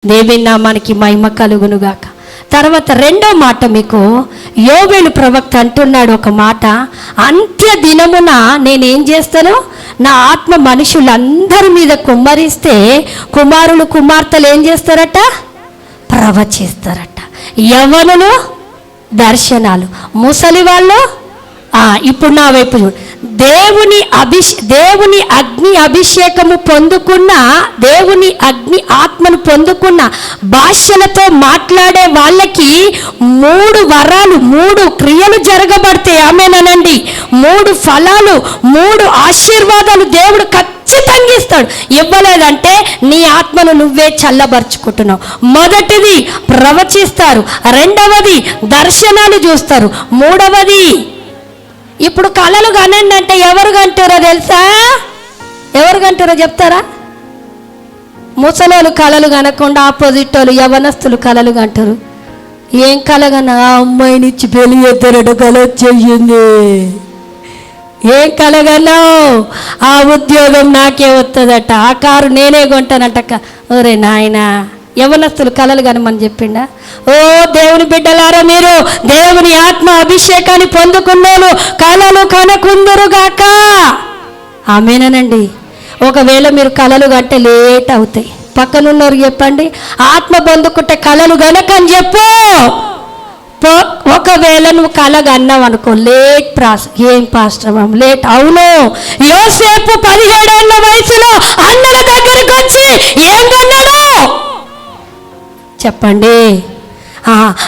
దేవుని నామానికి మహిమ కలుగునుగాక. తర్వాత రెండో మాట మీకు యోవేలు ప్రవక్త అంటున్నాడు ఒక మాట, అంత్య దినమున నేనేం చేస్తాను, నా ఆత్మ మనుషులందరి మీద కుమ్మరిస్తే కుమారులు కుమార్తెలు ఏం చేస్తారట, ప్రవచిస్తారట. యవ్వనులు దర్శనాలు, ముసలి వాళ్ళు ఇప్పుడు నా వైపు దేవుని అగ్ని అభిషేకము పొందుకున్న, దేవుని అగ్ని ఆత్మను పొందుకున్న భాషలతో మాట్లాడే వాళ్ళకి 3 వరాలు, 3 క్రియలు జరగబడతాయి. ఆమేనండి. 3 ఫలాలు, 3 ఆశీర్వాదాలు దేవుడు ఖచ్చితంగా ఇస్తాడు. ఇవ్వలేదంటే నీ ఆత్మను నువ్వే చల్లబరుచుకుంటున్నావు. మొదటిది ప్రవచిస్తారు, రెండవది దర్శనాలు చూస్తారు, మూడవది ఇప్పుడు కళలు కనండి అంటే ఎవరు కంటారో తెలుసా? ఎవరు కంటారో చెప్తారా? ముసలోళ్ళు కళలు కనకుండా ఆపోజిట్ వాళ్ళు యవనస్తులు కళలు కంటారు. ఏం కలగన్నా, ఆ అమ్మాయిని ఇచ్చి పెళ్లి చేస్తారట, కళ వచ్చేసింది. ఏం కలగన్నావు? ఆ ఉద్యోగం నాకే వస్తుందట, ఆ కారు నేనే కొంటానట. ఒరే నాయనా, యవనస్తులు కళలు కనమని చెప్పిండా? ఓ దేవుని బిడ్డలారా, మీరు దేవుని ఆత్మ అభిషేకాన్ని పొందుకున్నాను, కళలు కనకుందురుగాక. ఆమేనండి. ఒకవేళ మీరు కళలు కంటే లేట్ అవుతాయి. పక్కనున్నోరు చెప్పండి, ఆత్మ పొందుకుంటే కళలు గనకని చెప్పు. ఒకవేళ నువ్వు కలగన్నావు అనుకో, లేట్ ఏం పాస్టర్ లేట్? అవును, యోసేపు 17 ఏళ్ల వయసులో అన్నల దగ్గరికి వచ్చి ఏం కొన్నాడు చెప్పండి?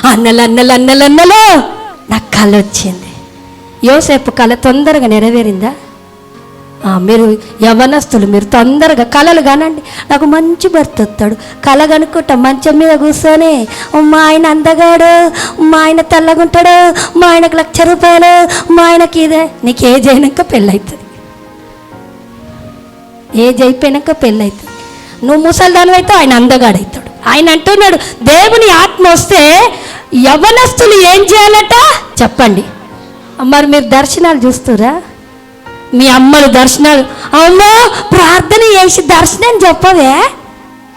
అన్నలు నాకు కళ వచ్చింది. యోసేపు కళ తొందరగా నెరవేరిందా? మీరు యవనస్తులు, మీరు తొందరగా కళలు కానండి. నాకు మంచి భర్త వస్తాడు, కళ కనుక్కుంటా మంచం మీద కూర్చొని, మా ఆయన అందగాడు, మా ఆయన తెల్లగుంటాడు, మా ఆయనకు 1,00,000 రూపాయలు, మా ఆయనకి ఇదే. నీకు ఏజ్ అయినాక పెళ్ళవుతుంది, ఏజ్ అయిపోయినాక పెళ్ళవుతుంది. నువ్వు ముసలిదాను అయితే ఆయన అందగాడవుతాడు. ఆయన అంటున్నాడు, దేవుని ఆత్మ వస్తే యవనస్తులు ఏం చేయాలట చెప్పండి. మరి మీరు దర్శనాలు చూస్తురా? మీ అమ్మలు దర్శనాలు, అమ్మో ప్రార్థన చేసి దర్శనం చెప్పవే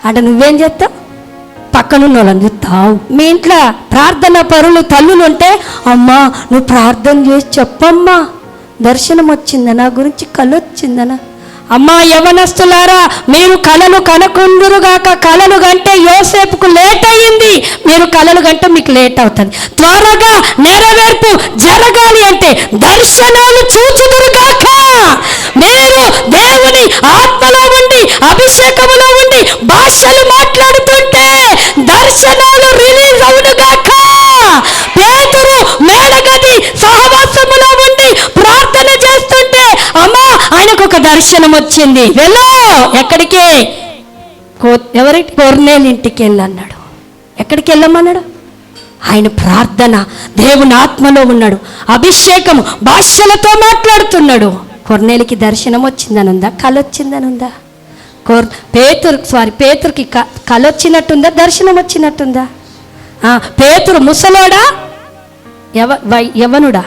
అంటే నువ్వేం చేస్తావు? పక్కనున్న వాళ్ళని చూస్తావు. మీ ఇంట్లో ప్రార్థన పరులు తల్లులు ఉంటే, అమ్మా నువ్వు ప్రార్థన చేసి చెప్పమ్మా, దర్శనం వచ్చిందనా, నా గురించి కళ వచ్చిందనా. అమ్మా యవనస్తులారా, మీరు కళలు కనకుందురుగాక. కళలు కంటే యోసేపుకు లేట్ అయ్యింది, మీరు కళలు కంటే మీకు లేట్ అవుతుంది. త్వరగా నెరవేర్పు జరగాలి అంటే దర్శనాలు చూచుదురుగాక. మీరు దేవుని ఆత్మలో ఉండి, అభిషేకములో ఉండి భాషలు మాట్లాడుతుంటే దర్శనాలు రిలీజ్ అవునుగాక. పేతురు మేడగది సహవాసములో ఉండి ప్రార్థన చేస్తుంటే, అమ్మా ఆయనకు ఒక దర్శనం వచ్చింది, వెళ్ళు. ఎక్కడికి? ఎవరికి? కొర్నేలు ఇంటికి వెళ్ళన్నాడు. ఎక్కడికి వెళ్ళమన్నాడు? ఆయన ప్రార్థన, దేవుని ఆత్మలో ఉన్నాడు, అభిషేకము, భాషలతో మాట్లాడుతున్నాడు. కొర్నేలికి దర్శనం వచ్చిందనుందా, కళ వచ్చిందనుందా? పేతురుకి కళ వచ్చినట్టుందా, దర్శనం వచ్చినట్టుందా? పేతురు ముసలోడా యవనుడా?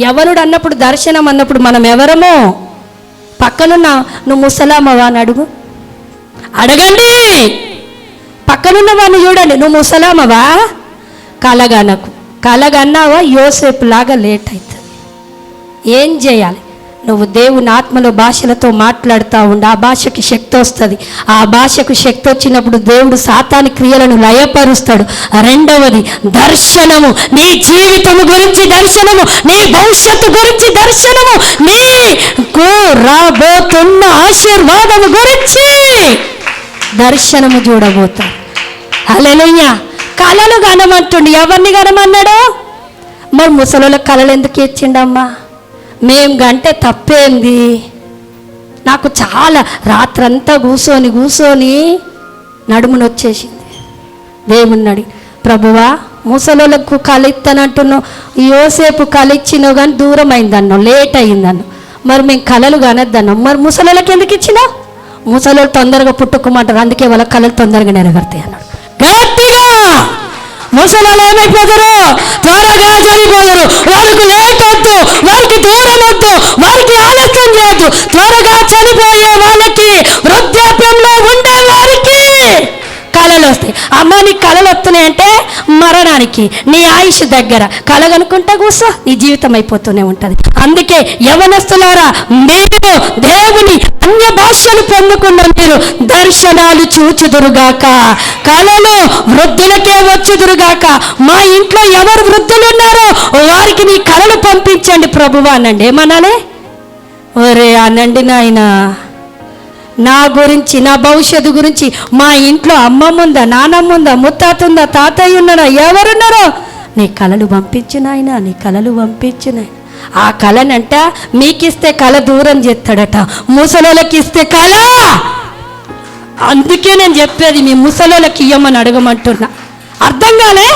యవనుడు అన్నప్పుడు, దర్శనం అన్నప్పుడు మనం ఎవరమో? పక్కనున్న నువ్వు ముసలామవా అని అడగండి. పక్కనున్న వాడిని చూడండి, నువ్వు ముసలామవా? కలగన్నావా? యోసేపు లాగా లేట్ అవుతుంది. ఏం చేయాలి? నువ్వు దేవుని ఆత్మలో భాషలతో మాట్లాడుతూ ఉండి ఆ భాషకి శక్తి వస్తుంది. ఆ భాషకు శక్తి వచ్చినప్పుడు దేవుడు సాతాని క్రియలను లయపరుస్తాడు. రెండవది దర్శనము, నీ జీవితము గురించి దర్శనము, నీ భవిష్యత్తు గురించి దర్శనము, నీకు రాబోతున్న ఆశీర్వాదము గురించి దర్శనము చూడబోతాడు. హల్లెలూయా. కళలు కనమంటుండు. ఎవరిని కనమన్నాడు? మరి ముసలోళ్ళ కళలు ఎందుకు ఇచ్చిండమ్మా? మేం గంటే తప్పేంది? నాకు చాలా రాత్రంతా కూర్చొని నడుమును వచ్చేసింది. దేవుణ్ణి ప్రభువా, ముసలోళ్ళకు కళ ఇస్తానంటున్నావు, యోసేపు కళ ఇచ్చినావు కానీ దూరం అయిందన్నావు, లేట్ అయిందన్నావు. మరి మేము కళలు కానొద్దన్నాం, మరి ముసలోళ్ళకి ఎందుకు ఇచ్చినావు? ముసలోళ్ళు తొందరగా పుట్టుకోమంటారు, అందుకే వాళ్ళ కళలు తొందరగా నెరవేరుతాయి అన్నాడు. గట్టిగా ముసలోళ్ళు ఏమైపోతారు? త్వరగా చనిపోతారు. వారికి లేట్ వద్దు, వారికి దూరం వద్దు, వారికి ఆలస్యం చేయొద్దు. త్వరగా చనిపోయే వాళ్ళకి, వృద్ధాప్యంలో ఉండే వారికి కళ కళలు వస్తాయి. అమ్మ నీ కళలు వస్తున్నాయంటే మరణానికి, నీ ఆయుష్ దగ్గర. కళ కనుకుంటా కూర్చో, నీ జీవితం అయిపోతూనే ఉంటుంది. అందుకే యవనస్తులారా, మీరు దేవుని అన్య భాషలు పొందుకున్న మీరు దర్శనాలు చూచుదురుగాక, కళలు వృద్ధులకే వచ్చుదురుగాక. మా ఇంట్లో ఎవరు వృద్ధులు ఉన్నారో వారికి నీ కళలు పంపించండి ప్రభువా అనండి. ఏమనాలి? ఒరే అనండి నాయనా, నా గురించి, నా భవిష్యత్తు గురించి, మా ఇంట్లో అమ్మమ్మ ఉందా, నానమ్మ ఉందా, ముత్తాత ఉందా, తాతయ్య ఉన్నారా, ఎవరున్నారో నీ కళలు పంపించిన ఆయన, నీ కళలు పంపించిన. ఆ కళనంట మీకిస్తే కళ దూరం చేస్తాడట, ముసలోళ్ళకి ఇస్తే కళ. అందుకే నేను చెప్పేది మీ ముసలోళ్ళకి ఇయ్యమని అడగమంటున్నా. అర్థం కాలే?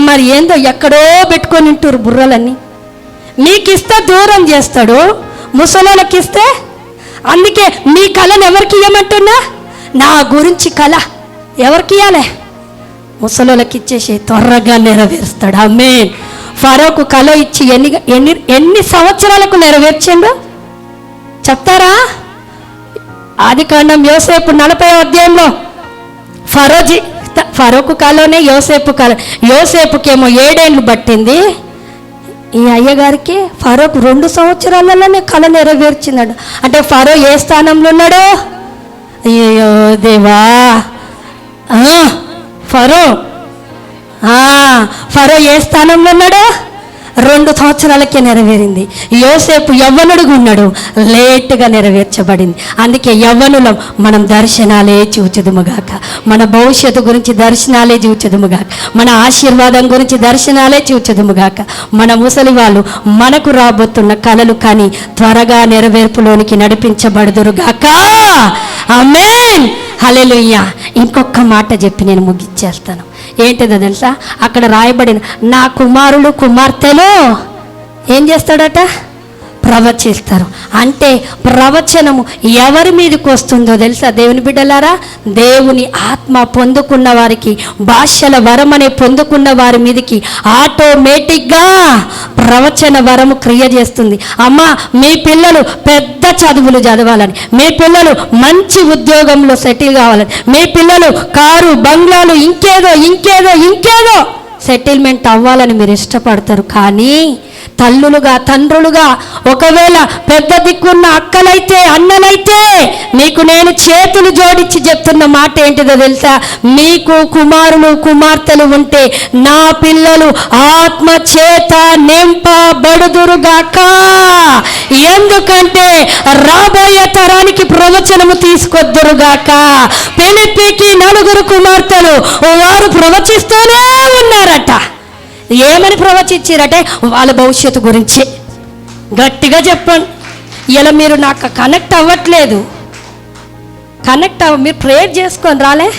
మరి ఏందో ఎక్కడో పెట్టుకొని ఉంటురు బుర్రలన్నీ. మీకిస్తే దూరం చేస్తాడు, ముసలోళ్ళకి ఇస్తే. అందుకే మీ కళను ఎవరికి ఇవ్వమంటున్నా? నా గురించి కళ ఎవరికి ఇవ్వాలి? ముసలోళ్ళకి ఇచ్చేసి త్వరగా నెరవేరుస్తాడు. ఆమేన్. ఫరోకు కళ ఇచ్చి ఎన్ని సంవత్సరాలకు నెరవేర్చిండు చెప్తారా? ఆదికాండం యోసేపు 40వ అధ్యాయంలో ఫరోకు కళనే యోసేపు కళ. యోసేపుకేమో 7 ఏళ్ళు పట్టింది, ఈ అయ్యగారికి ఫరోకు 2 సంవత్సరాలలోనే కళ నెరవేర్చినాడు. అంటే ఫరో ఏ స్థానంలో ఉన్నాడు? అయ్యో దేవా, ఫరో ఏ స్థానంలో ఉన్నాడు? 2 సంవత్సరాలకే నెరవేరింది. యోసేపు యవ్వనుడుగా ఉన్నాడు, లేటుగా నెరవేర్చబడింది. అందుకే యవ్వనులం మనం దర్శనాలే చూచుదుముగాక, మన భవిష్యత్తు గురించి దర్శనాలే చూచుదుముగాక, మన ఆశీర్వాదం గురించి దర్శనాలే చూచుదుముగాక. మన ముసలి వాళ్ళు మనకు రాబోతున్న కలలు కానీ త్వరగా నెరవేర్పులోనికి నడిపించబడుదురుగాక. ఆమేన్. హల్లెలూయా. ఇంకొక మాట చెప్పి నేను ముగిచ్చేస్తాను. ఏంటిదో తెలుసా? అక్కడ రాయబడిన నా కుమారులు కుమార్తెలు ఏం చేస్తాడట? ప్రవచిస్తారు. అంటే ప్రవచనము ఎవరి మీదకి వస్తుందో తెలుసా దేవుని బిడ్డలారా? దేవుని ఆత్మ పొందుకున్న వారికి, భాషల వరం అనే పొందుకున్న వారి మీదకి ఆటోమేటిక్గా ప్రవచన వరము క్రియ చేస్తుంది. అమ్మ, మీ పిల్లలు పెద్ద చదువులు చదవాలని, మీ పిల్లలు మంచి ఉద్యోగంలో సెటిల్ కావాలని, మీ పిల్లలు కారు బంగ్లాలు ఇంకేదో సెటిల్మెంట్ అవ్వాలని మీరు ఇష్టపడతారు. కానీ తల్లులుగా తండ్రులుగా ఒకవేళ పెద్ద దిక్కున్న అక్కలైతే అన్నలైతే మీకు నేను చేతులు జోడించి చెప్తున్న మాట ఏంటిదో తెలుసా? మీకు కుమారులు కుమార్తెలు ఉంటే నా పిల్లలు ఆత్మ చేత నింపబడుదురుగాక. ఎందుకంటే రాబోయే తరానికి ప్రవచనము తీసుకొద్దురుగాక. ఫిలిప్పీకి 4 కుమార్తెలు వారు ప్రవచిస్తూనే ఉన్నారట. ఏమని ప్రవచించారంటే వాళ్ళ భవిష్యత్తు గురించి. గట్టిగా చెప్పండి. ఇలా మీరు నాకు కనెక్ట్ అవ్వట్లేదు. మీరు ప్రేయర్ చేసుకొని రాలే?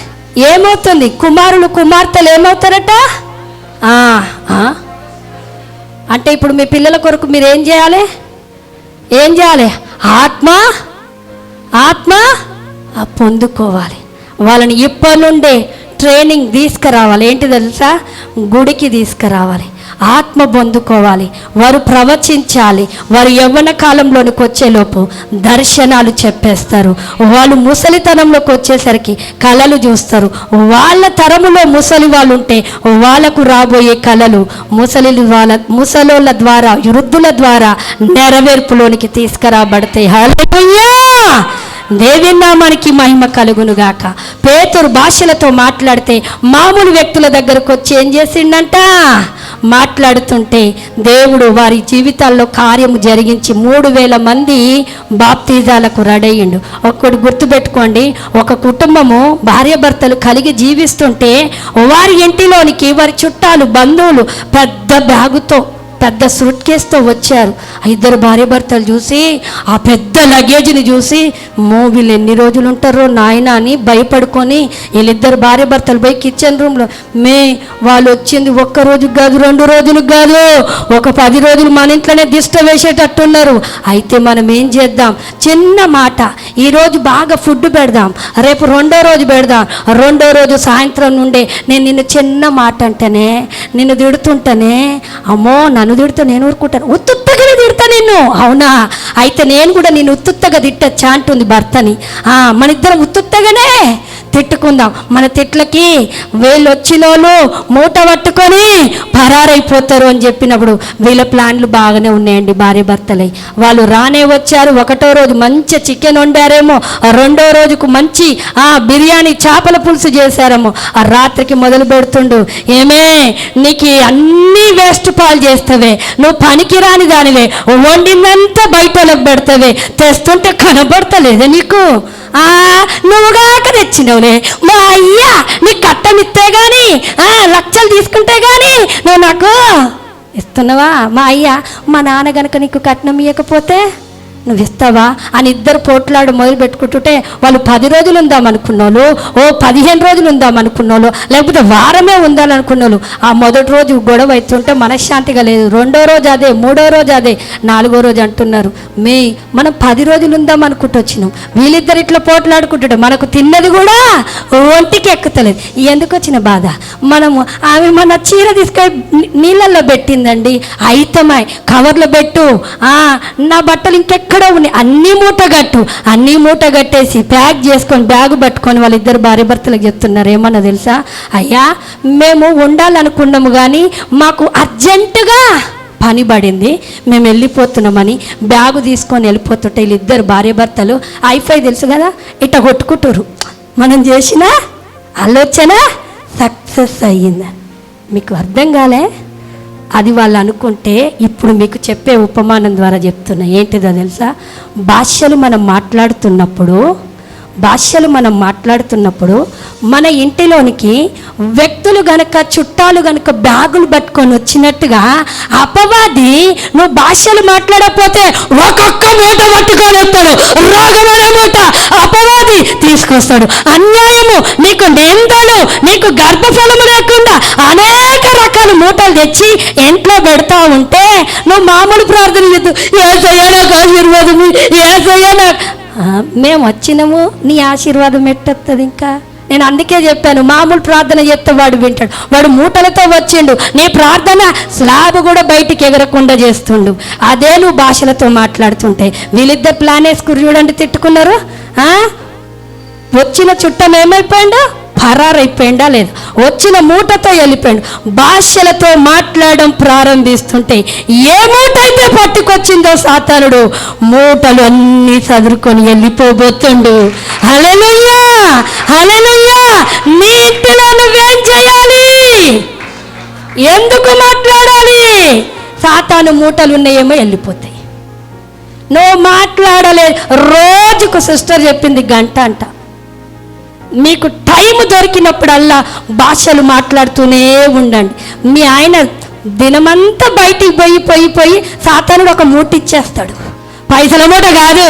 ఏమవుతుంది? కుమారులు కుమార్తెలు ఏమవుతారట? అంటే ఇప్పుడు మీ పిల్లల కొరకు మీరు ఏం చేయాలి? ఆత్మ పొందుకోవాలి. వాళ్ళని ఇప్పటి నుండే ట్రైనింగ్ తీసుకురావాలి. ఏంటి తెలుసా? గుడికి తీసుకురావాలి, ఆత్మ పొందుకోవాలి, వారు ప్రవచించాలి. వారు యవ్వన కాలంలోనికి వచ్చేలోపు దర్శనాలు చెప్పేస్తారు. వాళ్ళు ముసలితనంలోకి వచ్చేసరికి కళలు చూస్తారు. వాళ్ళ తరములో ముసలి వాళ్ళు ఉంటే వాళ్ళకు రాబోయే కళలు ముసలోళ్ళ ద్వారా, వృద్ధుల ద్వారా నెరవేర్పులోనికి తీసుకురాబడతాయి. హల్లెలూయా. దేవుని నామానికి మహిమ కలుగునుగాక. పేతురు భాషలతో మాట్లాడితే మామూలు వ్యక్తుల దగ్గరకు వచ్చి ఏం చేసిండంట? మాట్లాడుతుంటే దేవుడు వారి జీవితాల్లో కార్యము జరిగించి 3000 మంది బాప్తిజాలకు రెడీ అయ్యిండు. ఒక్కడు గుర్తుపెట్టుకోండి, ఒక కుటుంబము భార్యాభర్తలు కలిగి జీవిస్తుంటే వారి ఇంటిలోనికి వారి చుట్టాలు బంధువులు పెద్ద బ్యాగుతో, పెద్ద సూట్ కేసుతో వచ్చారు. 2 భార్యాభర్తలు చూసి, ఆ పెద్ద లగేజ్ని చూసి, వీళ్ళు ఎన్ని రోజులు ఉంటారో నాయన అని భయపడుకొని 2 భార్యాభర్తలు పోయి కిచెన్ రూమ్లో, వాళ్ళు వచ్చింది 1 రోజుకు కాదు, 2 రోజులకు కాదు, ఒక 10 రోజులు మన ఇంట్లోనే దిష్ట వేసేటట్టున్నారు. అయితే మనం ఏం చేద్దాం? చిన్న మాట, ఈరోజు బాగా ఫుడ్ పెడదాం, రేపు 2వ రోజు పెడదాం. 2వ రోజు సాయంత్రం నుండే నేను నిన్ను చిన్న మాట అంటేనే, నిన్ను తిడుతుంటేనే, అమ్మో నన్ను తిడుతా నేను ఊరుకుంటాను, ఉత్తుత్తగానే తిడతా నిన్ను. అవునా? అయితే నేను కూడా నేను ఉత్తుత్తగా తిట్టచ్చా అంటుంది భర్తని. మన ఇద్దరం ఉత్తుత్తగానే తిట్టుకుందాం. మన తిట్లకి వీళ్ళు వచ్చిన వాళ్ళు మూట పట్టుకొని పరారైపోతారు అని చెప్పినప్పుడు వీళ్ళ ప్లాన్లు బాగానే ఉన్నాయండి. భార్య భర్తలై వాళ్ళు రానే వచ్చారు. ఒకటో రోజు మంచి చికెన్ వండారేమో, రెండో రోజుకు మంచి బిర్యానీ చేపల పులుసు చేశారేమో. ఆ రాత్రికి మొదలు పెడుతుండు, ఏమే నీకు అన్నీ వేస్ట్ పాలు చేస్తావే, నువ్వు పనికిరాని దానివే, వండిందంతా బయటలోకి పెడతావే, తెస్తుంటే కనబడతలేదే నీకు, నువ్వుగాక తెచ్చినవులే, మా అయ్యా నీకు కట్టమిస్తే గాని లక్షలు తీసుకుంటే గాని నువ్వు నాకు ఇస్తున్నావా, మా అయ్యా మా నాన్న గనక నీకు కట్నం ఇవ్వకపోతే నువ్వు ఇస్తావా అని ఇద్దరు పోట్లాడు మొదలు పెట్టుకుంటుంటే వాళ్ళు 10 రోజులు ఉందామనుకున్న వాళ్ళు, 15 రోజులు ఉందామనుకున్న వాళ్ళు, లేకపోతే వారమే ఉండాలనుకున్న వాళ్ళు ఆ మొదటి రోజు గొడవ అవుతుంటే మనశ్శాంతిగా లేదు. రెండో రోజు అదే, మూడో రోజు అదే, 4వ రోజు అంటున్నారు మనం 10 రోజులు ఉందామనుకుంటూ వచ్చినాం. వీళ్ళిద్దరు ఇట్లా పోట్లాడుకుంటుంటే మనకు తిన్నది కూడా ఒంటికి ఎక్కుతలేదు. ఎందుకు వచ్చిన బాధ? మనము ఆమె మన చీర తీసుకొని నీళ్ళల్లో పెట్టిందండి, అయితమాయ్ కవర్లో పెట్టు, నా బట్టలు ఇంకెక్కడ ఉన్నాయి అన్నీ మూట కట్టేసి ప్యాక్ చేసుకొని బ్యాగు పట్టుకొని వాళ్ళిద్దరు భార్య భర్తలకు చెప్తున్నారు, ఏమన్నా తెలుసా, అయ్యా మేము ఉండాలనుకున్నాము కానీ మాకు అర్జెంటుగా పని పడింది, మేము వెళ్ళిపోతున్నామని బ్యాగు తీసుకొని వెళ్ళిపోతుంటే వీళ్ళిద్దరు భార్య భర్తలు ఐఫై తెలుసు కదా ఇట్లా కొట్టుకుంటారు. మనం చేసిన ఆలోచన సక్సెస్ అయ్యిందా? మీకు అర్థం కాలే? అది వాళ్ళు అనుకుంటే ఇప్పుడు మీకు చెప్పే ఉపమానం ద్వారా చెప్తున్నా. ఏంటిదో తెలుసా? భాషలు మనం మాట్లాడుతున్నప్పుడు మన ఇంటిలోనికి వ్యక్తులు గనక చుట్టాలు గనక బ్యాగులు పట్టుకొని వచ్చినట్టుగా అపవాది నువ్వు భాషలు మాట్లాడకపోతే ఒక్కొక్క మూట పట్టుకొని వస్తాడు, రోగమైన మూట అపవాది తీసుకొస్తాడు. అన్యాయము, నీకు నిందలు, నీకు గర్భఫలము లేకుండా అనేక రకాల మూటలు తెచ్చి ఇంట్లో పెడతా ఉంటే నువ్వు మామూలు ప్రార్థన చేద్దు, ఏసయ్యా నాకు ఆశీర్వాదం, ఏసయ్యా నాకు, మేము వచ్చినాము నీ ఆశీర్వాదం ఎట్టొస్తుంది ఇంకా. నేను అందుకే చెప్పాను, మామూలు ప్రార్థన చేస్తే వాడు వింటాడు, వాడు మూటలతో వచ్చిండు, నీ ప్రార్థన స్లాబ్ కూడా బయటికి ఎగరకుండా చేస్తుండు. అదే నువ్వు భాషలతో మాట్లాడుతుంటే వీళ్ళిద్దరు ప్లాన్ వేసుకుని చూడండి తిట్టుకున్నారు. వచ్చిన చుట్టం ఏమైపోయిండు? పరారైపోయిందా లేదా? వచ్చిన మూటతో వెళ్ళిపోయాడు. భాషలతో మాట్లాడడం ప్రారంభిస్తుంటే ఏ మూట అయితే పట్టుకొచ్చిందో సాతానుడు మూటలు అన్నీ చదురుకొని వెళ్ళిపోబోతుండు. హల్లెలూయా, హల్లెలూయా. నీ ఇంటిలో నువ్వేం చేయాలి? ఎందుకు మాట్లాడాలి? సాతాను మూటలు ఉన్నాయేమో వెళ్ళిపోతాయి. నువ్వు మాట్లాడలేదు. రోజుకు సిస్టర్ చెప్పింది గంట అంట. మీకు టైం దొరికినప్పుడల్లా భాషలు మాట్లాడుతూనే ఉండండి. మీ ఆయన దినమంతా బయటికి పోయి సాతానుడు ఒక మూట ఇచ్చేస్తాడు. పైసల మూట కాదు,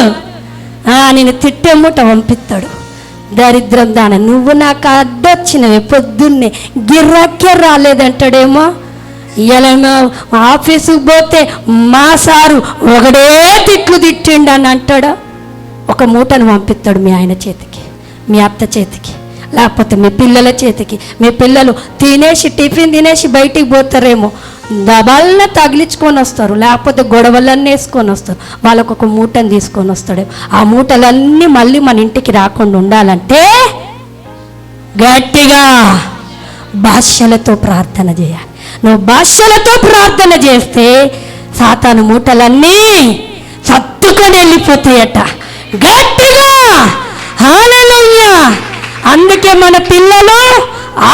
నేను తిట్టే మూట పంపిస్తాడు. దరిద్రం దాన, నువ్వు నాకు అడ్డొచ్చినవే, పొద్దున్నే గిర్రక్కే రాలేదంటాడేమో. ఇలా ఆఫీసుకు పోతే మా సారు ఒకడే తిట్లు తిట్టిండు అని అంటాడు. ఒక మూటను పంపిస్తాడు మీ ఆయన చేతికి, మీ అత్త చేతికి, లేకపోతే మీ పిల్లల చేతికి. మీ పిల్లలు టిఫిన్ తినేసి బయటికి పోతారేమో, దబల్న తగిలించుకొని వస్తారు, లేకపోతే గొడవలన్నీ వేసుకొని వస్తారు. వాళ్ళకు ఒక మూటను తీసుకొని వస్తాడు. ఆ మూటలన్నీ మళ్ళీ మన ఇంటికి రాకుండా ఉండాలంటే గట్టిగా భాషలతో ప్రార్థన చేయాలి. నువ్వు భాషలతో ప్రార్థన చేస్తే సాతాను మూటలన్నీ సత్తుకొని వెళ్ళిపోతాయట. గట్టిగా హల్లెలూయా. అందుకే మన పిల్లలు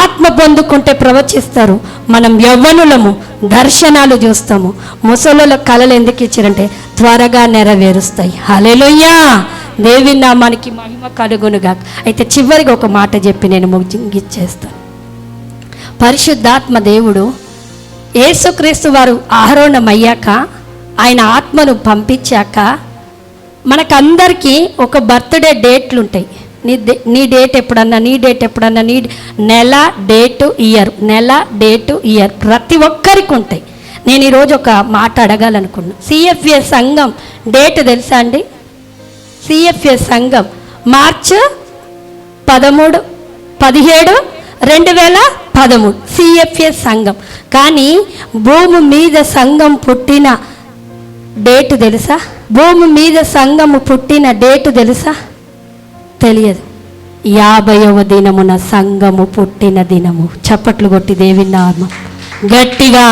ఆత్మ పొందుకుంటే ప్రవచిస్తారు. మనం యవ్వనులము దర్శనాలు చూస్తాము. ముసలుల కళలు ఎందుకు ఇచ్చారంటే త్వరగా నెరవేరుస్తాయి. హల్లెలూయా. దేవి నామానికి మహిమ కలుగునుగా. అయితే చివరిగా ఒక మాట చెప్పి నేను ముగించేస్తాను. పరిశుద్ధాత్మ దేవుడు యేసుక్రీస్తు వారు ఆరోహణమయ్యాక, ఆయన ఆత్మను పంపించాక మనకందరికీ ఒక బర్త్డే డేట్లు ఉంటాయి. నీ డేట్ ఎప్పుడన్నా, నీ డేట్ ఎప్పుడన్నా, నీ నెల, డేటు, ఇయర్, నెల, డేటు, ఇయర్ ప్రతి ఒక్కరికి ఉంటాయి. నేను ఈరోజు ఒక మాట అడగాలనుకున్నాను. సిఎఫ్ఏ సంఘం డేట్ తెలుసా అండి? సిఎఫ్ఏ సంఘం మార్చ్ 17, 2013 సిఎఫ్ఏ సంఘం. కానీ భూమి మీద సంఘం పుట్టిన డేటు తెలుసా? భూమి మీద సంఘము పుట్టిన డేటు తెలుసా? తెలియదు. 50వ దినమున సంఘము పుట్టిన దినము. చప్పట్లు కొట్టి దేవుని నామం గట్టిగా.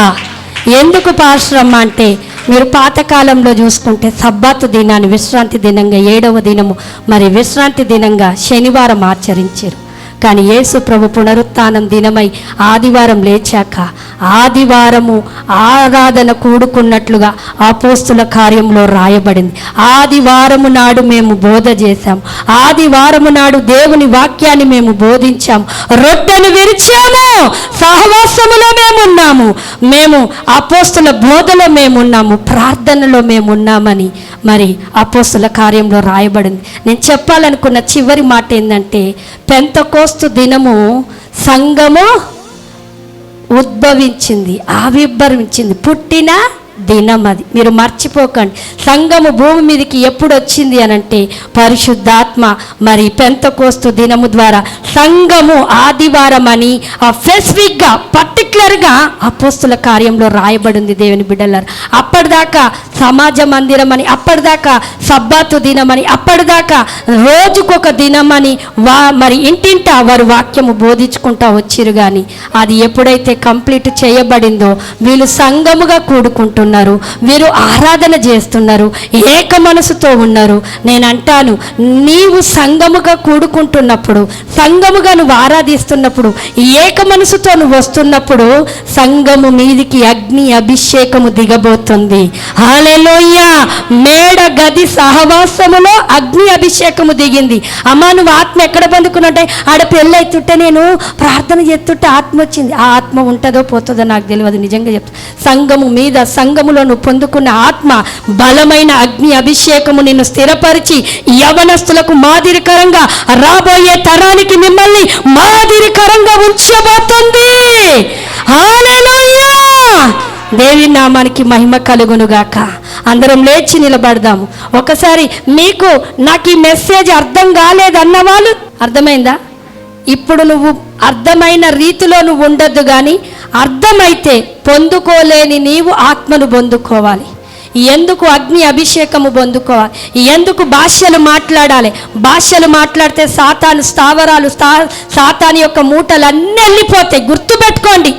ఎందుకు పాశ్రమ అంటే, మీరు పాతకాలంలో చూసుకుంటే సబ్బాతు దినాన్ని విశ్రాంతి దినంగా, 7వ దినము మరి విశ్రాంతి దినంగా శనివారం ఆచరించారు. కానీ యేసు ప్రభు పునరుత్థానం దినమై ఆదివారం లేచాక ఆదివారము ఆరాధన కూడుకున్నట్లుగా అపోస్తుల కార్యంలో రాయబడింది. ఆదివారము నాడు మేము బోధ చేశాం, ఆదివారము నాడు దేవుని వాక్యాన్ని మేము బోధించాము, రొట్టెను విరిచాము, సహవాసములో మేమున్నాము, మేము అపోస్తుల బోధలో మేమున్నాము, ప్రార్థనలో మేమున్నామని మరి అపోస్తుల కార్యంలో రాయబడింది. నేను చెప్పాలనుకున్న చివరి మాట ఏంటంటే, పెంతెకోస్తు దినము సంఘము ఉద్భవించింది, ఆవిర్భవించింది, పుట్టిన దినం అది. మీరు మర్చిపోకండి. సంఘము భూమి మీదకి ఎప్పుడు వచ్చింది అనంటే పరిశుద్ధాత్మ మరి పెంతెకోస్తు దినము ద్వారా సంఘము ఆదివారం అని స్పెసిఫిక్గా పర్టికులర్గా అపోస్తుల కార్యంలో రాయబడింది. దేవుని బిడ్డలారా, అప్పటిదాకా సమాజ మందిరం అని, అప్పటిదాకా సబ్బాతు దినమని, అప్పటిదాకా రోజుకొక దినమని మరి ఇంటింటా వారు వాక్యము బోధించుకుంటా వచ్చిరు. కానీ అది ఎప్పుడైతే కంప్లీట్ చేయబడిందో వీళ్ళు సంఘముగా కూడుకుంటున్నారు, వీరు ఆరాధన చేస్తున్నారు, ఏక మనసుతో ఉన్నారు. నేను అంటాను, నీవు సంఘముగా కూడుకుంటున్నప్పుడు, సంఘముగా నువ్వు ఆరాధిస్తున్నప్పుడు, ఏక మనసుతో నువ్వు వస్తున్నప్పుడు సంఘము మీదికి అగ్ని అభిషేకము దిగబోతుంది. హల్లెలూయా. మేడ గది సహవాసములో అగ్ని అభిషేకము దిగింది. అమ్మా, నువ్వు ఆత్మ ఎక్కడ పొందుకున్నట్టే, ఆడ పెళ్ళైతుంటే నేను ప్రార్థన చేస్తుంటే ఆత్మ వచ్చింది. ఆ ఆత్మ ఉంటుందో పోతుందో నాకు తెలియదు, నిజంగా చెప్తా. సంఘము మీద, సంఘములో నువ్వు పొందుకున్న ఆత్మ బలమైన అగ్ని అభిషేకము నిన్ను స్థిరపరిచి యవనస్తులకు మాదిరికరంగా, రాబోయే తరానికి మిమ్మల్ని మాదిరికరంగా ఉంచబోతుంది. హల్లెలూయా. దేవి నామానికి మహిమ కలుగునుగాక. అందరం లేచి నిలబడదాము. ఒకసారి మీకు నాకు ఈ మెసేజ్ అర్థం కాలేదన్న వాళ్ళు, అర్థమైందా? ఇప్పుడు నువ్వు అర్థమైన రీతిలో నువ్వు ఉండొద్దు, కానీ అర్థమైతే పొందుకోలేని నీవు ఆత్మను పొందుకోవాలి. ఎందుకు అగ్ని అభిషేకము పొందుకోవాలి? ఎందుకు భాషలు మాట్లాడాలి? భాషలు మాట్లాడితే సాతాను స్థావరాలు, సాతాను యొక్క మూటలు అన్నీ వెళ్ళిపోతాయి. గుర్తుపెట్టుకోండి.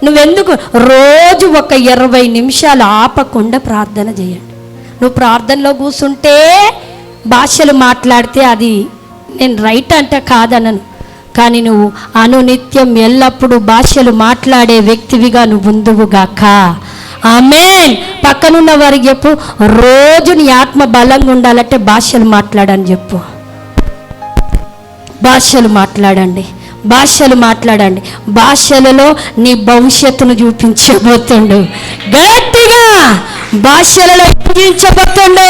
నువ్వెందుకు రోజు ఒక 20 నిమిషాలు ఆపకుండా ప్రార్థన చేయండి. నువ్వు ప్రార్థనలో కూర్చుంటే భాషలు మాట్లాడితే అది నేను రైట్ అంటే కాదనను, కానీ నువ్వు అనునిత్యం ఎల్లప్పుడూ భాషలు మాట్లాడే వ్యక్తివిగా నువ్వు ఉందువుగాక. ఆమేన్. పక్కనున్న వారికి చెప్పు, రోజు నీ ఆత్మ బలంగా ఉండాలంటే భాషలు మాట్లాడని చెప్పు. భాషలు మాట్లాడండి, భాషలు మాట్లాడండి. భాషలలో నీ భవిష్యత్తును చూపించబోతుండు. గట్టిగా భాషలలో చూపించబోతుండు.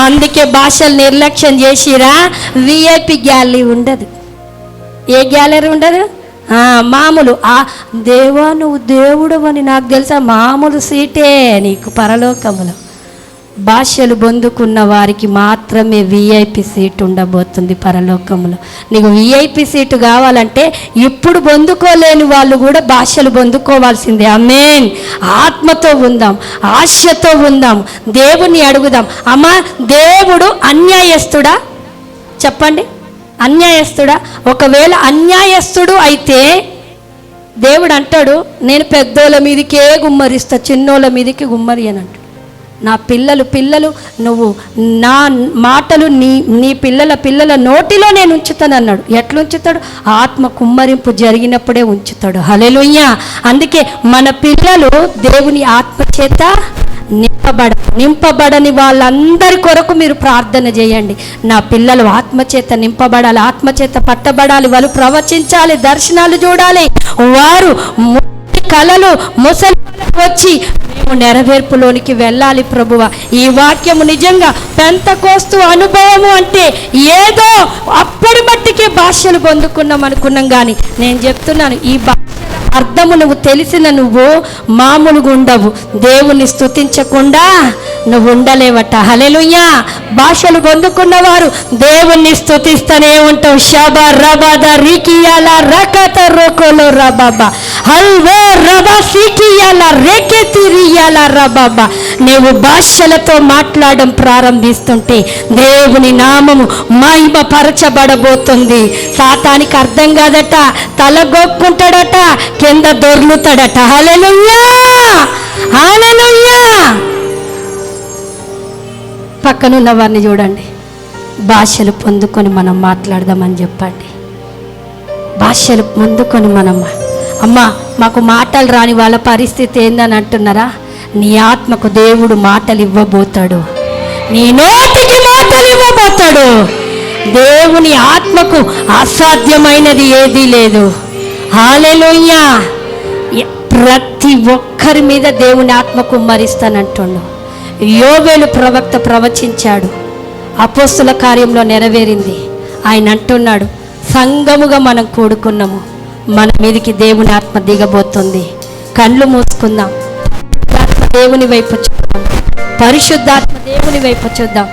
అందుకే భాషలు నిర్లక్ష్యం చేసిరా, విఐపి గ్యాలరీ ఉండదు. ఏ గ్యాలరీ ఉండదు? మామూలు దేవా నువ్వు దేవుడు అని నాకు తెలుసా, మామూలు సీటే నీకు పరలోకములో. భాషలు పొందుకున్న వారికి మాత్రమే విఐపి సీటు ఉండబోతుంది పరలోకములో. నీకు విఐపి సీటు కావాలంటే ఇప్పుడు పొందుకోలేని వాళ్ళు కూడా భాషలు పొందుకోవాల్సిందే. ఆమేన్. ఆత్మతో ఉందాం, ఆశతో ఉందాం, దేవుని అడుగుదాం. అమ్మా, దేవుడు అన్యాయస్తుడా? చెప్పండి, అన్యాయస్తుడా? ఒకవేళ అన్యాయస్తుడు అయితే దేవుడు అంటాడు, నేను పెద్దోళ్ళ మీదకే గుమ్మరిస్తా, చిన్నోళ్ళ మీదకి గుమ్మరి అని అంటాడు. నా పిల్లలు నువ్వు నా మాటలు నీ పిల్లల నోటిలో నేను ఉంచుతాను అన్నాడు. ఎట్లా ఉంచుతాడు? ఆత్మ కుమ్మరింపు జరిగినప్పుడే ఉంచుతాడు. హల్లెలూయా. అందుకే మన పిల్లలు దేవుని ఆత్మ చేత నింపబడని వాళ్ళందరి కొరకు మీరు ప్రార్థన చేయండి. నా పిల్లలు ఆత్మచేత నింపబడాలి, ఆత్మచేత పట్టబడాలి, వాళ్ళు ప్రవచించాలి, దర్శనాలు చూడాలి, వారు కలలు ముసలి వచ్చి మేము నెరవేర్పులోనికి వెళ్ళాలి. ప్రభువా, ఈ వాక్యము నిజంగా పెంతెకోస్తు అనుభవము అంటే ఏదో అప్పటి మట్టికే భాషలు పొందుకున్నాం అనుకున్నాం, కానీ నేను చెప్తున్నాను, ఈ అర్థము నువ్వు తెలిసిన నువ్వు మామూలుగా ఉండవు. దేవుని స్తుతించకుండా నువ్వు ఉండలేవట. హల్లెలూయా. భాషలు పొందుకున్నవారు దేవుణ్ణి స్తుతిస్తూనే ఉంటావు. షబ రబద రికియాల రకత రోకోలో రబాబా హల్వో రబ సికియాల రేకెతిరియాల రబాబా నీవు భాషలతో మాట్లాడడం ప్రారంభిస్తుంటే దేవుని నామము మహిమ పరచబడబోతుంది. సాతానికి అర్థం కాదట, తలగొక్కుంటాడట, కింద దొర్లుతాడట. హల్లెలూయా, హల్లెలూయా. పక్కనున్న వారిని చూడండి, భాషలు పొందుకొని మనం మాట్లాడదామని చెప్పండి. భాషలు పొందుకొని మనం, అమ్మా మాకు మాటలు రాని వాళ్ళ పరిస్థితి ఏందని అంటున్నారా? నీ ఆత్మకు దేవుడు మాటలు ఇవ్వబోతాడు, నీ నోటికి మాటలు ఇవ్వబోతాడు. దేవుని ఆత్మకు అసాధ్యమైనది ఏదీ లేదు. హల్లెలూయా. ప్రతి ఒక్కరి మీద దేవుని ఆత్మ కుమ్మరిస్తానంటుండు. యోవేలు ప్రవక్త ప్రవచించాడు, అపోస్తుల కార్యంలో నెరవేరింది. ఆయన అంటున్నాడు, సంఘముగా మనం కూడుకున్నాము, మన మీదకి దేవుని ఆత్మ దిగబోతుంది. కళ్ళు మూసుకుందాం, దేవుని వైపు చూద్దాం, పరిశుద్ధాత్మ దేవుని వైపు చూద్దాం.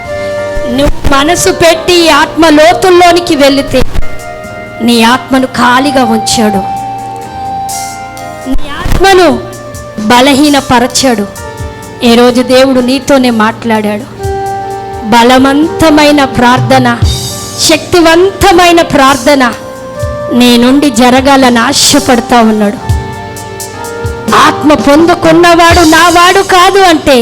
నువ్వు మనసు పెట్టి ఆత్మ లోతుల్లోనికి వెళితే నీ ఆత్మను ఖాళీగా ఉంచాడు, నీ ఆత్మను బలహీనపరచాడు. ఏ రోజు దేవుడు నీతోనే మాట్లాడాడు. బలవంతమైన ప్రార్థన, శక్తివంతమైన ప్రార్థన నీ నుండి జరగాలని ఆశపడతా ఉన్నాడు. ఆత్మ పొందుకున్నవాడు నావాడు కాదు అంటే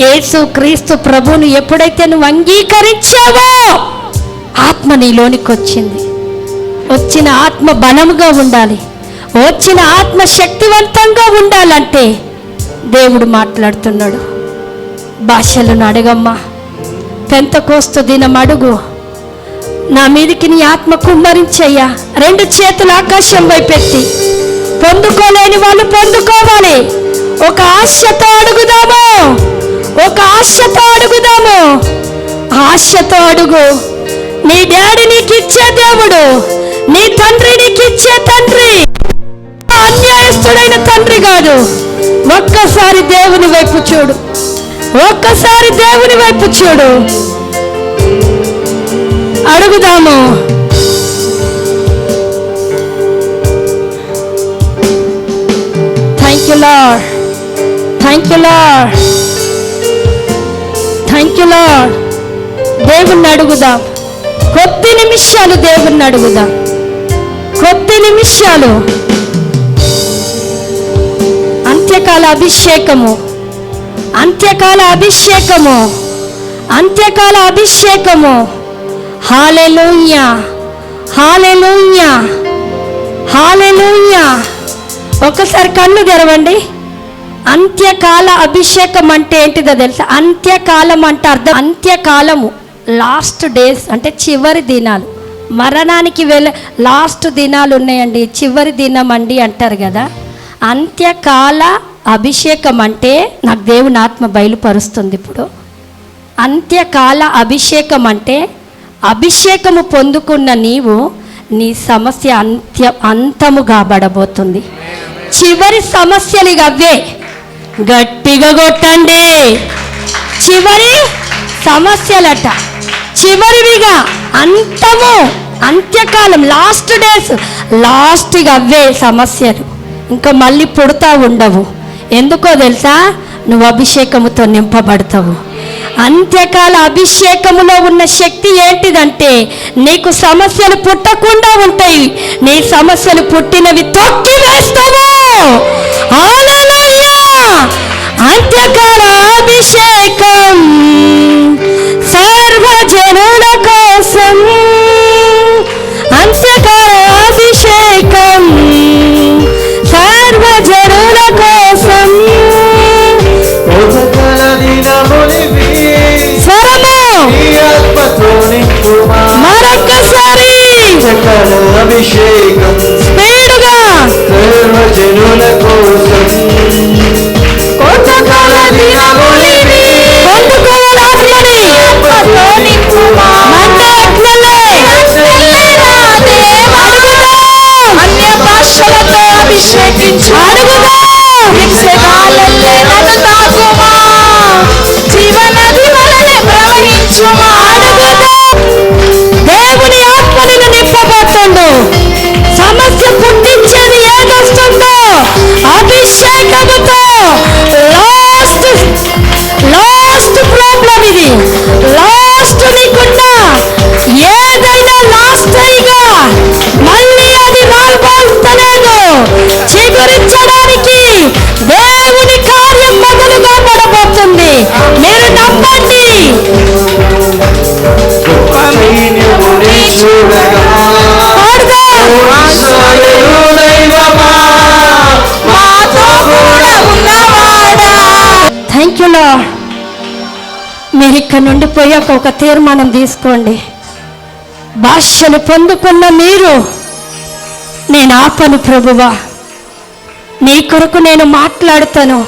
యేసు క్రీస్తు ప్రభువును ఎప్పుడైతే నువ్వు అంగీకరించావో ఆత్మ నీలోనికి వచ్చింది. వచ్చిన ఆత్మ బలముగా ఉండాలి, వచ్చిన ఆత్మ శక్తివంతంగా ఉండాలంటే దేవుడు మాట్లాడుతున్నాడు. భాషలను అడగమ్మా, పెంతెకోస్తు దినం అడుగు, నా మీదికి నీ ఆత్మ కుమ్మరించయ్యా. రెండు చేతులు ఆకాశం వైపెత్తి, పొందుకోలేని వాళ్ళు పొందుకోవాలి. ఒక ఆశతో అడుగుదాము, ఒక ఆశతో అడుగుదాము. ఆశతో అడుగు. నీ డాడీ నీకు ఇచ్చే దేవుడు, నీ తండ్రి నీకు ఇచ్చే తండ్రి అన్యాయస్తుడైన తండ్రి కాదు. ఒక్కసారి దేవుని వైపు చూడు, ఒక్కసారి దేవుని వైపు చూడు. అడుగుదాము. Thank you Lord, thank you Lord, thank you Lord. దేవుణ్ణి అడుగుదాం. కొద్ది నిమిషాలు దేవుణ్ణి అడుగుదాం, కొద్ది నిమిషాలు. అంత్యకాల అభిషేకము, అంత్యకాల అభిషేకము, అంత్యకాల అభిషేకము. హల్లెలూయా, హల్లెలూయా, హల్లెలూయా. ఒకసారి కన్ను తెరవండి. అంత్యకాల అభిషేకం అంటే ఏంటిదో తెలుసా? అంత్యకాలం అంటే అర్థం అంత్యకాలము, లాస్ట్ డేస్ అంటే చివరి దినాలు. మరణానికి లాస్ట్ దినాలు ఉన్నాయండి, చివరి దినం అండి అంటారు కదా. అంత్యకాల అభిషేకం అంటే నాకు దేవుని ఆత్మ బయలుపరుస్తుంది ఇప్పుడు. అంత్యకాల అభిషేకం అంటే అభిషేకము పొందుకున్న నీవు, నీ సమస్య అంతము కాబడబోతుంది. చివరి సమస్యలు అవే. గట్టిగా కొట్టండి. చివరి సమస్యలట, చివరివిగా అంతము, అంత్యకాలం, లాస్ట్ డేస్, లాస్ట్గా అవే సమస్యలు. ఇంకా మళ్ళీ పుడతా ఉండవు. ఎందుకో తెలుసా? నువ్వు అభిషేకముతో నింపబడతావు. అంత్యకాల అభిషేకములో ఉన్న శక్తి ఏంటిదంటే నీకు సమస్యలు పుట్టకుండా ఉంటాయి. నీ సమస్యలు పుట్టినవి తొక్కి వేస్తావు. హల్లెలూయా. అంత్యకాల అభిషేకం సర్వజనుల కోసం, అంత్యకాల అభిషేకం సర్వజనుల కోసం. మరొక్కసారి అభిషేకం స్పీడుగా సర్వజనుల కోసం. కొంతకాల దినములివి పొందుకోవాలి. అన్య భాషలతో అభిషేకించు. అడుగుదాలే నన్ను తాకుమా, జీవనది వలె ప్రవహించుమా. దేవుని ఆత్మని నింపబోతుండు. సమస్య పుట్టించేది ఏదొస్తుందో అభిషేకముతో లాస్ట్ చూడగా పాడుగా ఇశ్రాయేలు దైవమా మాతో కూడా ఉన్నవాడా. Thank you lord. మీరు ఇక్కడ నుండి పోయాక ఒక తీర్మానం తీసుకోండి. భాషలు పొందుకున్న మీరు, నేను ఆపను ప్రభువా, నీ కొరకు నేను మాట్లాడతాను.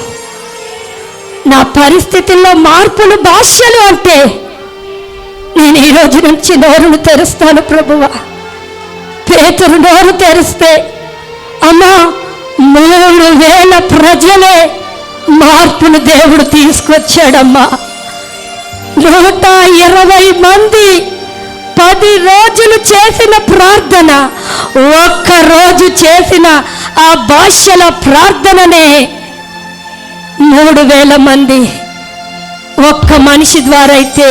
నా పరిస్థితుల్లో మార్పులు భాషలు అంటే నేను ఈ రోజు నుంచి నోరును తెరుస్తాను ప్రభువా. పేతురు నోరు తెరిస్తే అమ్మా 3,000 ప్రజలే మార్పును దేవుడు తీసుకొచ్చాడమ్మా. 120 మంది 10 రోజులు చేసిన ప్రార్థన, ఒక్క రోజు చేసిన ఆ భాషల ప్రార్థననే 3,000 మంది. ఒక్క మనిషి ద్వారా అయితే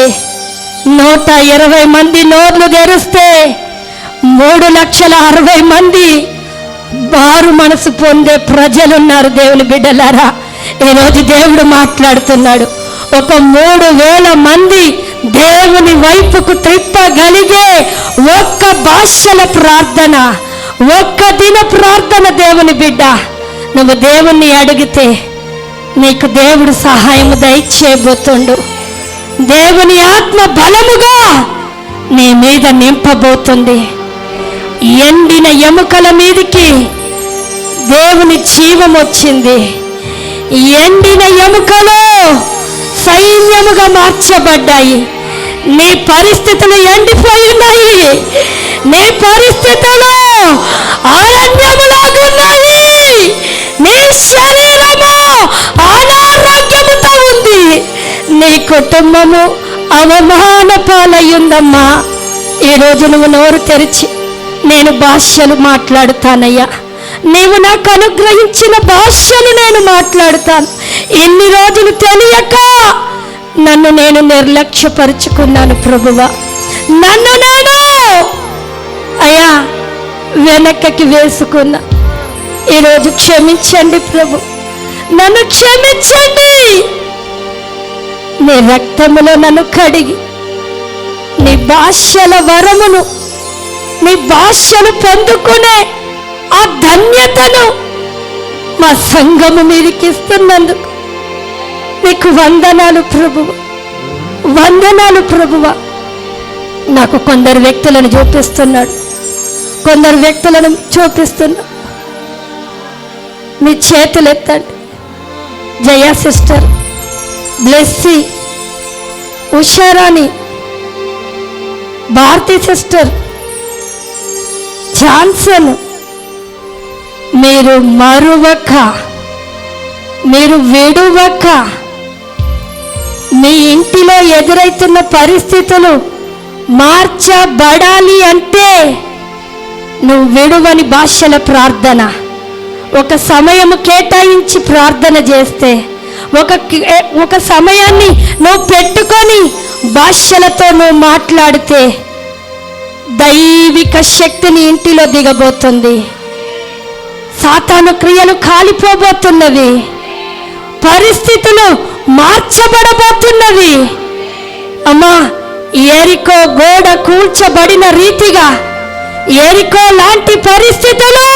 120 మంది నోర్లు తెరిస్తే 3,60,000 మంది మారు మనసు పొందే ప్రజలున్నారు. దేవుని బిడ్డలారా, ఈరోజు దేవుడు మాట్లాడుతున్నాడు. ఒక 3,000 మంది దేవుని వైపుకు త్రిప్పగలిగే ఒక్క భాషల ప్రార్థన, ఒక్క దిన ప్రార్థన. దేవుని బిడ్డ, నువ్వు దేవుణ్ణి అడిగితే నీకు దేవుడు సహాయం దయచేయబోతుండు. దేవుని ఆత్మ బలముగా నీ మీద నింపబోతుంది. ఎండిన ఎముకల మీదికి దేవుని జీవం వచ్చింది. ఎండిన ఎముకలు సైన్యముగా మార్చబడ్డాయి. నీ పరిస్థితులు ఎండిపోయి ఉన్నాయి. నీ పరిస్థితులు అరణ్యములాగున్నాయి. నీ శరీరము అనారోగ్యముతో ఉంది. నీ కుటుంబము అవమాన పాలయ్యుందమ్మా. ఈరోజు నువ్వు నోరు తెరిచి, నేను భాషలు మాట్లాడుతానయ్యా, నీవు నాకు అనుగ్రహించిన భాషలు నేను మాట్లాడుతాను. ఇన్ని రోజులు తెలియక నన్ను నేను నిర్లక్ష్యపరుచుకున్నాను ప్రభువా. నన్ను నేను అయ్యా వెనక్కి వేసుకున్నా. ఈరోజు క్షమించండి ప్రభు, నన్ను క్షమించండి. నీ రక్తములో నన్ను కడిగి నీ భాషల వరమును, నీ భాషలు పొందుకునే ఆ ధన్యతను మా సంఘము మీదకి ఇస్తున్నందుకు నీకు వందనాలు ప్రభువ, వందనాలు ప్రభువ. నాకు కొందరు వ్యక్తులను చూపిస్తున్నాడు, కొందరు వ్యక్తులను చూపిస్తున్నాడు. మీ చేతులు ఎత్తండి. Jaya sister, Blessy, Usharani, Bharati sister, Johnson, మీరు మరువక, మీరు విడువక, మీ ఇంటిలో ఎదురైతున్న పరిస్థితులు మార్చబడాలి అంటే నువ్వు విడువని భాషల ప్రార్థన, ఒక సమయం కేటాయించి ప్రార్థన చేస్తే, ఒక సమయాన్ని నువ్వు పెట్టుకొని భాషలతో నువ్వు మాట్లాడితే దైవిక శక్తిని ఇంటిలో దిగబోతుంది. సాతాను క్రియలు కాలిపోబోతున్నవి, పరిస్థితులు మార్చబడబోతున్నవి. అమ్మా, ఎరికో గోడ కూల్చబడిన రీతిగా ఎరికో లాంటి పరిస్థితులు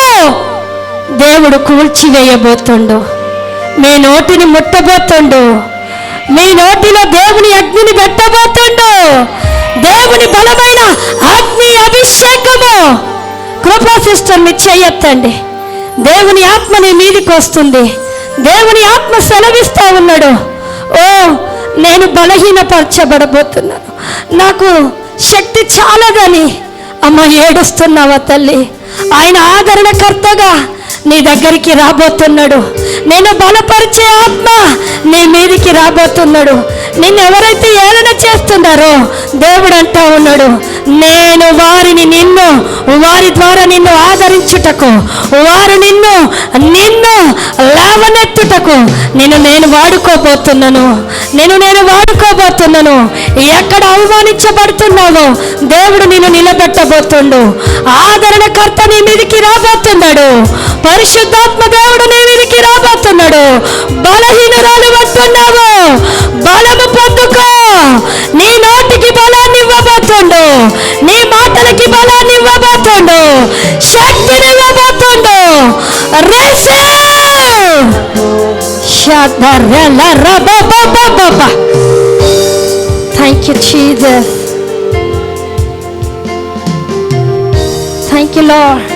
దేవుడు కూల్చివేయబోతుండు. మీ నోటిని ముట్టబోతుండు. మీ నోటిలో దేవుని అగ్నిని పెట్టబోతుండు. దేవుని బలమైన అగ్ని అభిషేకము. కృపా సిస్టర్, మీరు చేయొద్దండి. దేవుని ఆత్మ నీ మీదికి వస్తుంది. దేవుని ఆత్మ సెలవిస్తా ఉన్నాడు. ఓ, నేను బలహీనపరచబడబోతున్నాను, నాకు శక్తి చాలదని అమ్మ ఏడుస్తున్నావా తల్లి? ఆయన ఆదరణకర్తగా నీ దగ్గరికి రాబోతున్నాడు. నేను బలపరిచే ఆత్మ నీ మీదికి రాబోతున్నాడు. నిన్ను ఎవరైతే ఏలన చేస్తున్నారో దేవుడు అంటా ఉన్నాడు, నేను వారి ద్వారా నిన్ను ఆదరించుటకు, వారు నిన్ను లేవనెత్తుటకు నేను వాడుకోబోతున్నాను. నేను వాడుకోబోతున్నాను. ఎక్కడ అవమానించబడుతున్నావో దేవుడు నిన్ను నిలబెట్టబోతుండు. ఆదరణకర్త నీ మీదికి రాబోతున్నాడు. పరిశుద్ధాత్మ దేవుడు నీ మీదికి రాబోతున్నాడు. బలహీనురాలు అంటున్నావు, బలము పొందుకో. నీ నోటికి బలాన్ని ఇవ్వబోతుండు, నీ మాటలకి బలాన్ని thank you Jesus. Thank you lord.